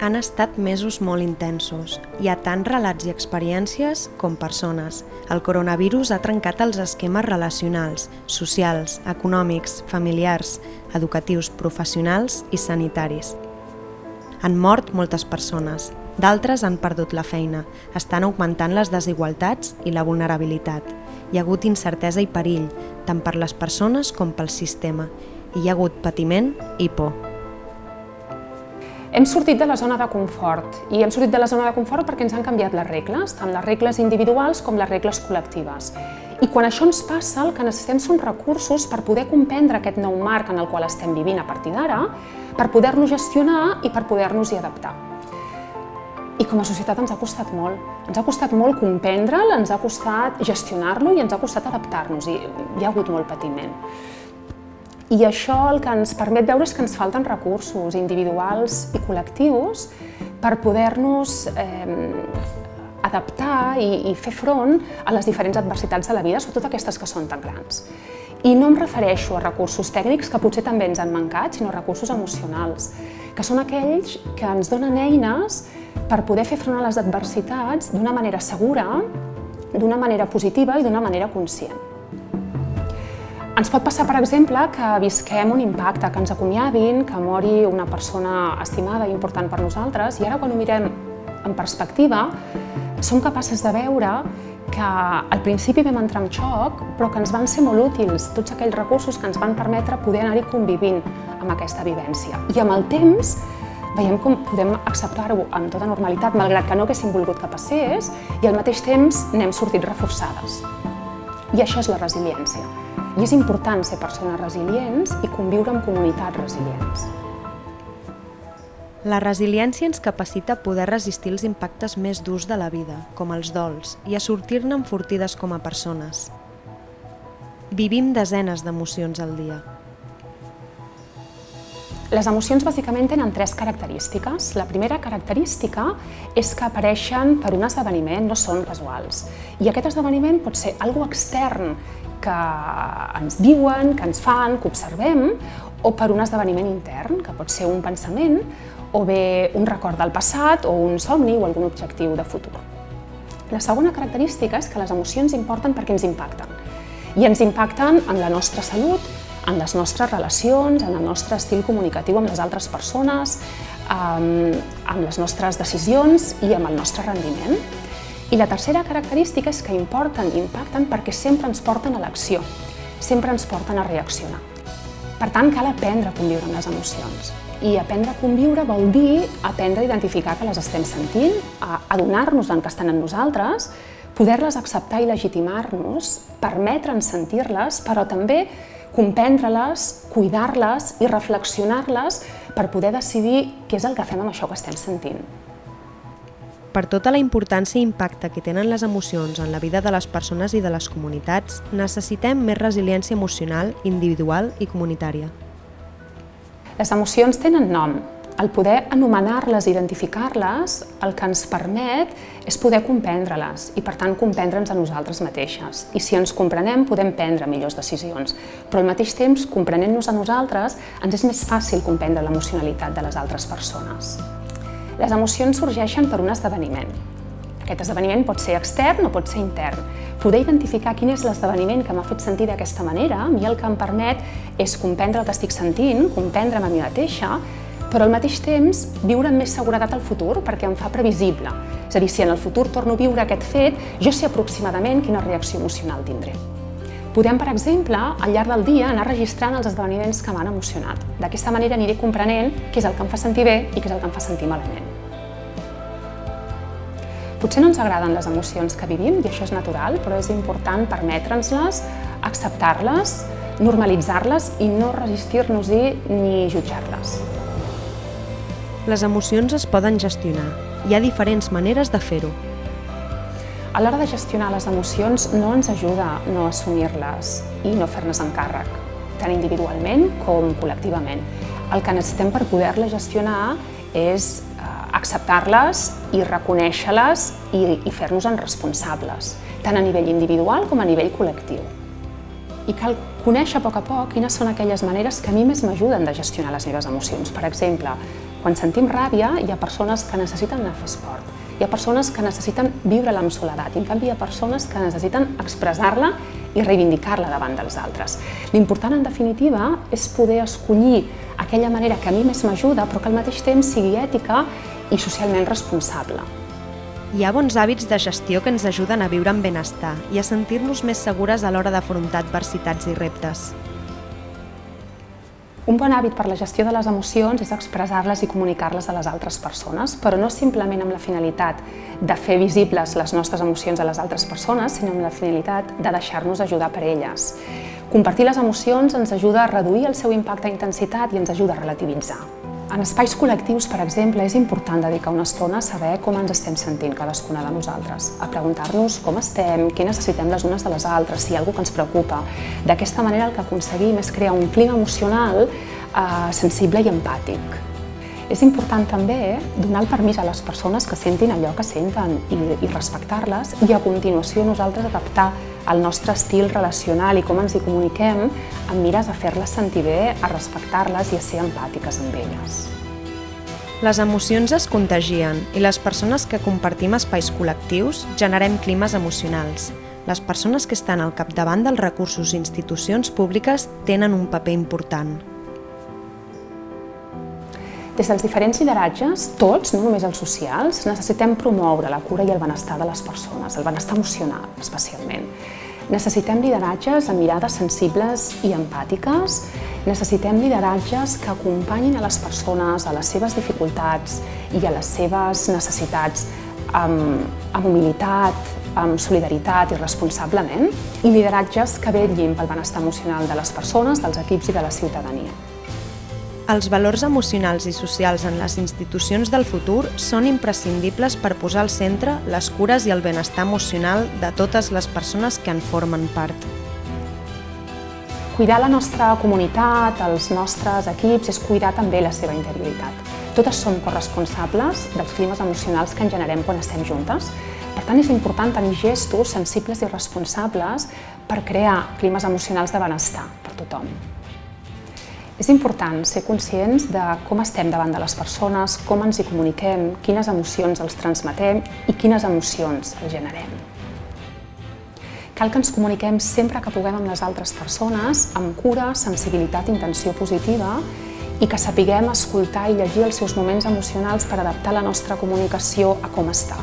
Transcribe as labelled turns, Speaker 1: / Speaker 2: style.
Speaker 1: Han estat mesos molt intensos. Hi ha tant relats i experiències com persones. El coronavirus ha trencat els esquemes relacionals, socials, econòmics, familiars, educatius, professionals i sanitaris. Han mort moltes persones. D'altres han perdut la feina. Estan augmentant les desigualtats i la vulnerabilitat. Hi ha hagut incertesa i perill, tant per les persones com pel sistema. I hi ha hagut patiment i por.
Speaker 2: Hem sortit de la zona de confort, i hem sortit de la zona de confort perquè ens han canviat les regles, tant les regles individuals com les regles col·lectives. I quan això ens passa, el que necessitem són recursos per poder comprendre aquest nou marc en el qual estem vivint a partir d'ara, per poder-lo gestionar i per poder-nos-hi adaptar. I com a societat ens ha costat molt. Ens ha costat molt comprendre'l, ens ha costat gestionar-lo i ens ha costat adaptar-nos, i hi ha hagut molt patiment. I això el que ens permet veure és que ens falten recursos individuals i col·lectius per poder-nos adaptar i fer front a les diferents adversitats de la vida, sobretot aquestes que són tan grans. I no em refereixo a recursos tècnics, que potser també ens han mancat, sinó a recursos emocionals, que són aquells que ens donen eines per poder fer front a les adversitats d'una manera segura, d'una manera positiva i d'una manera conscient. Ens pot passar, per exemple, que visquem un impacte, que ens acomiadin, que mori una persona estimada i important per nosaltres, i ara quan ho mirem en perspectiva, som capaces de veure que al principi vam entrar en xoc, però que ens van ser molt útils tots aquells recursos que ens van permetre poder anar-hi convivint amb aquesta vivència. I amb el temps veiem com podem acceptar-ho amb tota normalitat, malgrat que no haguéssim volgut que passés, i al mateix temps n'hem sortit reforçades. I això és la resiliència. I és important ser persones resilients i conviure amb comunitats resilients.
Speaker 1: La resiliència ens capacita a poder resistir els impactes més durs de la vida, com els dols, i a sortir-ne enfortides com a persones. Vivim desenes d'emocions al dia.
Speaker 2: Les emocions bàsicament tenen 3 característiques. La primera característica és que apareixen per un esdeveniment, no són casuals. I aquest esdeveniment pot ser algo extern que ens diuen, que ens fan, que observem, o per un esdeveniment intern, que pot ser un pensament, o bé un record del passat, o un somni, o algun objectiu de futur. La segona característica és que les emocions importen perquè ens impacten. I ens impacten en la nostra salut, en les nostres relacions, en el nostre estil comunicatiu amb les altres persones, amb les nostres decisions i amb el nostre rendiment. I la tercera característica és que importen i impacten perquè sempre ens porten a l'acció, sempre ens porten a reaccionar. Per tant, cal aprendre a conviure amb les emocions. I aprendre a conviure vol dir aprendre a identificar que les estem sentint, a adonar-nos-en que estan en nosaltres, poder-les acceptar i legitimar-nos, permetre'ns sentir-les, però també comprendre-les, cuidar-les i reflexionar-les per poder decidir què és el que fem amb això que estem sentint.
Speaker 1: Per tota la importància i impacte que tenen les emocions en la vida de les persones i de les comunitats, necessitem més resiliència emocional, individual i comunitària.
Speaker 2: Les emocions tenen nom. El poder anomenar-les i identificar-les, el que ens permet és poder comprendre-les i, per tant, comprendre'ns a nosaltres mateixes. I si ens comprenem, podem prendre millors decisions. Però al mateix temps, comprenent-nos a nosaltres, ens és més fàcil comprendre l'emocionalitat de les altres persones. Les emocions sorgeixen per un esdeveniment. Aquest esdeveniment pot ser extern o pot ser intern. Poder identificar quin és l'esdeveniment que m'ha fet sentir d'aquesta manera, a mi el que em permet és comprendre el que estic sentint, comprendre'm a mi mateixa, però al mateix temps viure amb més seguretat al futur perquè em fa previsible. És a dir, si en el futur torno a viure aquest fet, jo sé aproximadament quina reacció emocional tindré. Podem, per exemple, al llarg del dia anar registrant els esdeveniments que m'han emocionat. D'aquesta manera aniré comprenent què és el que em fa sentir bé i què és el que em fa sentir malament. Potser no ens agraden les emocions que vivim, i això és natural, però és important permetre'ns-les, acceptar-les, normalitzar-les i no resistir-nos-hi ni jutjar-les.
Speaker 1: Les emocions es poden gestionar. Hi ha diferents maneres de fer-ho.
Speaker 2: A l'hora de gestionar les emocions no ens ajuda no assumir-les i no fer-ne encàrrec, tant individualment com col·lectivament. El que necessitem per poder-les gestionar és acceptar-les i reconèixer-les i fer-nos-en responsables, tant a nivell individual com a nivell col·lectiu. I cal conèixer a poc quines són aquelles maneres que a mi més m'ajuden de gestionar les meves emocions. Per exemple, Quan sentim ràbia, hi ha persones que necessiten anar a fer esport, hi ha persones que necessiten viure-la amb soledat, i en canvi hi ha persones que necessiten expressar-la i reivindicar-la davant dels altres. L'important, en definitiva, és poder escollir aquella manera que a mi més m'ajuda, però que al mateix temps sigui ètica i socialment responsable.
Speaker 1: Hi ha bons hàbits de gestió que ens ajuden a viure amb benestar i a sentir-nos més segures a l'hora d'afrontar adversitats i reptes.
Speaker 2: Un bon hàbit per la gestió de les emocions és expressar-les i comunicar-les a les altres persones, però no simplement amb la finalitat de fer visibles les nostres emocions a les altres persones, sinó amb la finalitat de deixar-nos ajudar per elles. Compartir les emocions ens ajuda a reduir el seu impacte i intensitat i ens ajuda a relativitzar. En espais col·lectius, per exemple, és important dedicar una estona a saber com ens estem sentint cadascuna de nosaltres, a preguntar-nos com estem, què necessitem les unes de les altres, si hi ha alguna cosa que ens preocupa. D'aquesta manera el que aconseguim és crear un clima emocional sensible i empàtic. És important també donar el permís a les persones que sentin allò que senten i respectar-les i a continuació nosaltres adaptar el nostre estil relacional i com ens hi comuniquem amb mires a fer-les sentir bé, a respectar-les i a ser empàtiques amb elles.
Speaker 1: Les emocions es contagien i les persones que compartim espais col·lectius generem climes emocionals. Les persones que estan al capdavant dels recursos i institucions públiques tenen un paper important.
Speaker 2: Des dels diferents lideratges, tots, no només els socials, necessitem promoure la cura i el benestar de les persones, el benestar emocional especialment. Necessitem lideratges amb mirades sensibles i empàtiques, necessitem lideratges que acompanyin a les persones a les seves dificultats i a les seves necessitats amb humilitat, amb solidaritat i responsablement, i lideratges que vetllin pel benestar emocional de les persones, dels equips i de la ciutadania.
Speaker 1: Els valors emocionals i socials en les institucions del futur són imprescindibles per posar al centre les cures i el benestar emocional de totes les persones que en formen part.
Speaker 2: Cuidar la nostra comunitat, els nostres equips, és cuidar també la seva interioritat. Totes som corresponsables dels climes emocionals que en generem quan estem juntes. Per tant, és important tenir gestos sensibles i responsables per crear climes emocionals de benestar per tothom. És important ser conscients de com estem davant de les persones, com ens hi comuniquem, quines emocions els transmetem i quines emocions els generem. Cal que ens comuniquem sempre que puguem amb les altres persones, amb cura, sensibilitat i intenció positiva, i que sapiguem escoltar i llegir els seus moments emocionals per adaptar la nostra comunicació a com està.